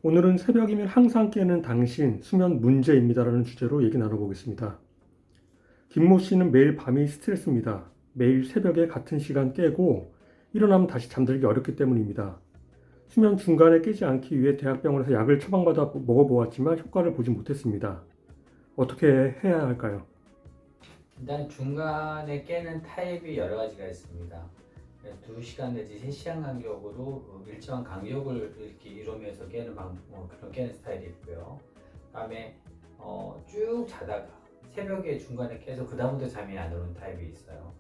오늘은 새벽이면 항상 깨는 당신, 수면 문제입니다라는 주제로 얘기 나눠보겠습니다. 김모 씨는 매일 밤이 스트레스입니다. 매일 새벽에 같은 시간 깨고 일어나면 다시 잠들기 어렵기 때문입니다. 수면 중간에 깨지 않기 위해 대학병원에서 약을 처방받아 먹어보았지만 효과를 보지 못했습니다. 어떻게 해야 할까요? 일단 중간에 깨는 타입이 여러 가지가 있습니다. 2시간 내지 3시간 간격으로 일정한 간격을 이렇게 이루면서 깨는 그런 깨는 스타일이 있고요. 그다음에 쭉 자다가 새벽에 중간에 깨서 그 다음부터 잠이 안 오는 타입이 있어요.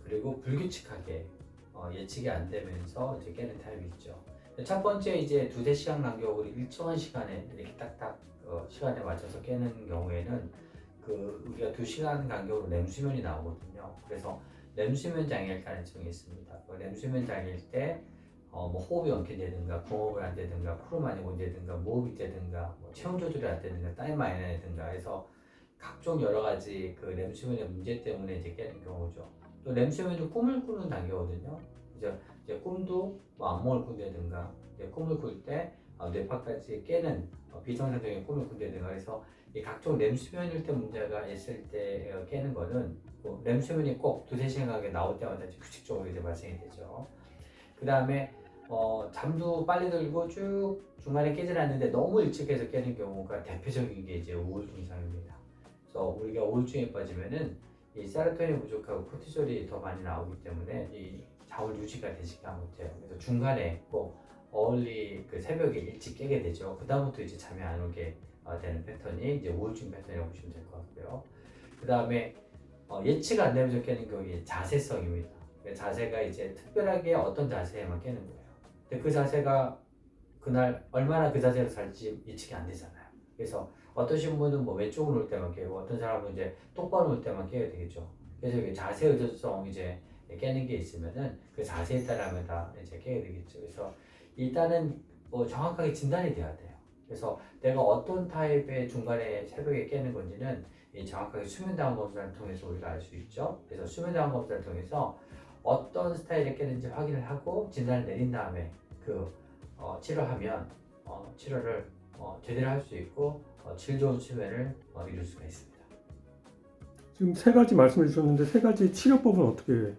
그리고 불규칙하게 예측이 안 되면서 이제 깨는 타입이 있죠. 첫 번째 이제 2~3시간 간격으로 일정한 시간에 이렇게 딱딱 시간에 맞춰서 깨는 경우에는 우리가 2시간 간격으로 렘수면이 나오거든요. 그래서 렘수면 장애일 가능성이 있습니다. 렘수면 장애일 때 호흡이 엉켜되든가 공업을 안 되든가 코로 많이 온다든가 무호흡이 되든가 체온 조절이 안 되든가 땀이 많이 나든가 해서 각종 여러 가지 렘수면의 문제 때문에 이제 깨는 경우죠. 또 렘수면도 꿈을 꾸는 단계거든요. 이제 꿈도 악몽을 꾼다든가 꿈을 꿀 때 뇌파까지 깨는 비정상적인 꿈을 꾼다든가 해서 이 각종 렘수면일 때 문제가 있을 때 깨는 거는 렘수면이 꼭 2~3시간 가게 나올 때마다 규칙적으로 이제 발생이 되죠. 그 다음에 잠도 빨리 들고 쭉 중간에 깨질 않는데 너무 일찍 해서 깨는 경우가 대표적인 게 이제 우울증 이상입니다. 그래서 우리가 우울증에 빠지면은 이 세로토닌이 부족하고 코티졸이 더 많이 나오기 때문에 이 잠을 유지가 되지가 못해요. 그래서 중간에 꼭 얼리 새벽에 일찍 깨게 되죠. 그 다음부터 이제 잠이 안 오게 되는 패턴이 이제 우울증 패턴이라고 보시면 될 것 같고요. 그 다음에 예측 안 되면서 깨는 경우에 자세성입니다. 자세가 이제 특별하게 어떤 자세에만 깨는 거예요. 근데 그 자세가 그날 얼마나 그 자세로 살지 예측이 안 되잖아요. 그래서 어떠신 분은 왼쪽으로 누울 때만 깨고 어떤 사람은 이제 똑바로 누울 때만 깨야 되겠죠. 그래서 이게 자세 의존성 이제 깨는 게 있으면은 그 자세에 따라면 다 이제 깨야 되겠죠. 그래서 일단은 정확하게 진단이 돼야 돼요. 그래서 내가 어떤 타입의 중간에 새벽에 깨는 건지는 정확하게 수면다운 검사를 통해서 우리가 알 수 있죠. 그래서 수면다운 검사를 통해서 어떤 스타일에 깨는지 확인을 하고 진단을 내린 다음에 치료하면 치료를 제대로 할 수 있고 질 좋은 수면을 이룰 수가 있습니다. 지금 세 가지 말씀해 주셨는데 세 가지 치료법은 어떻게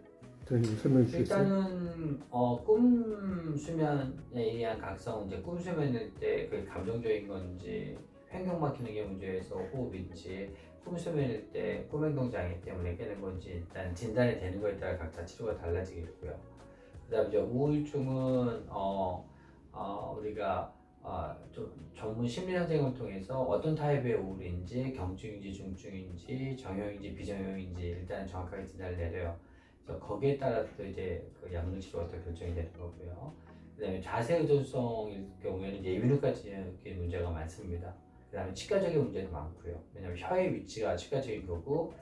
되는지 설명해 주시겠어요? 일단은 꿈 수면에 의한 각성, 이제 꿈 수면일 때 그 감정적인 건지 횡격 막히는 게 문제에서 호흡인지 꿈 수면일 때 꿈행동 장애 때문에 깨는 건지 일단 진단이 되는 거에 따라 각자 치료가 달라지겠고요. 그다음에 이제 우울증은 우리가 좀 전문 심리 선생님을 통해서 어떤 타입의 우울인지 경증인지 중증인지 정형인지 비정형인지 일단 정확하게 진단을 내려요. 그래서 거기에 따라서 이제 약물 치료가 또 결정이 되는 거고요. 그다음에 자세 의존성일 경우에는 예민후과적인 문제가 많습니다. 그다음에 치과적인 문제도 많고요. 왜냐하면 혀의 위치가 치과적인 거고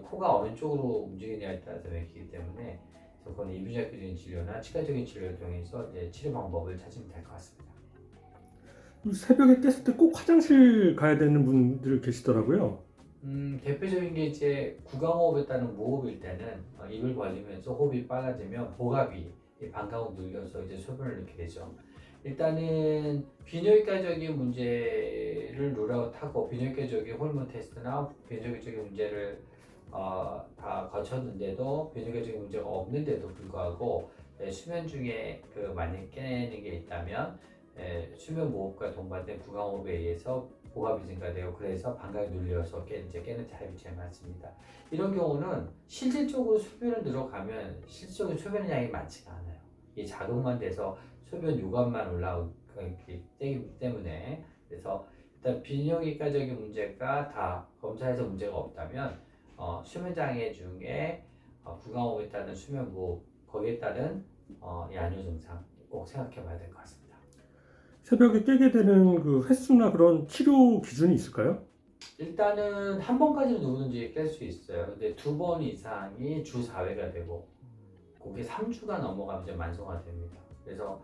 코가 어느 쪽으로 움직이냐에 따라서 맥히기 때문에 그래서 그건 이비인후과적인 진료나 치과적인 치료를 통해서 이제 치료 방법을 찾으면 될 것 같습니다. 새벽에 깼을 때 꼭 화장실 가야 되는 분들 계시더라고요. 대표적인 게 이제 구강호흡에 따른 무호흡일 때는 입을 벌리면서 호흡이 빨라지면 복압이 방광을 눌려서 이제 소변을 넣게 되죠. 일단은 비뇨기과적인 문제를 누락하고 비뇨기과적인 호르몬 테스트나 비뇨기과적인 문제를 다 거쳤는데도 비뇨기과적인 문제가 없는데도 불구하고 수면 중에 많이 깨는 게 있다면 수면 무호흡과 동반된 구강호흡에 의해서 복압이 증가되고 그래서 방광이 눌려서 깨는 타입이 제일 많습니다. 이런 경우는 실질적으로 소변을 들어가면 실질적인 소변의 양이 많지가 않아요. 이 자극만 돼서 소변 유관만 올라오기 때문에 그래서 일단 비뇨기과적인 문제가 다 검사해서 문제가 없다면 수면 장애 중에 구강호흡에 따른 수면 무호흡 거기에 따른 야뇨 증상 꼭 생각해봐야 될 것 같습니다. 새벽에 깨게 되는 그 횟수나 그런 치료 기준이 있을까요? 일단은 한 번까지는 누구든지 깰 수 있어요. 근데 2번 이상이 주 4회가 되고 그게 3주가 넘어가면 이제 만성화 됩니다. 그래서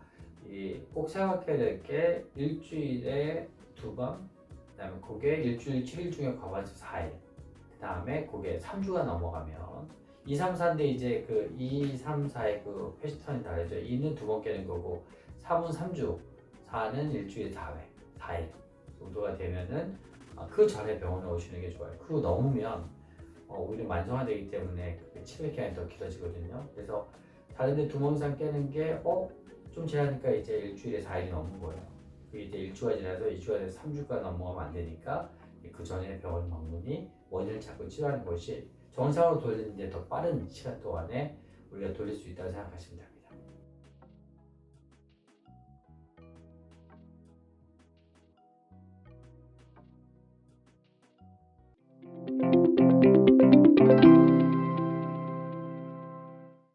꼭 생각해야 될 게 일주일에 2번, 그다음에 그게 일주일 7일 중에 과반수 4일, 그다음에 그게 3주가 넘어가면 2, 3, 4인데 이제 2, 3, 4의 패턴이 다르죠. 2는 2번 깨는 거고 3은 3주, 4는 일주일에 4회, 4일 정도가 되면은 그 전에 병원에 오시는 게 좋아요. 그거 넘으면 오히려 만성화되기 때문에 치료 기간이 더 길어지거든요. 그래서 다른데 두번 이상 깨는 게 좀 지나니까 이제 일주일에 4일이 넘는 거예요. 그게 이제 1주가 지나서 2주가 돼서 3주가 넘어가면 안 되니까 그 전에 병원 방문이 원인을 찾고 치료하는 것이 정상으로 돌리는데 더 빠른 시간 동안에 우리가 돌릴 수 있다고 생각하시면 됩니다.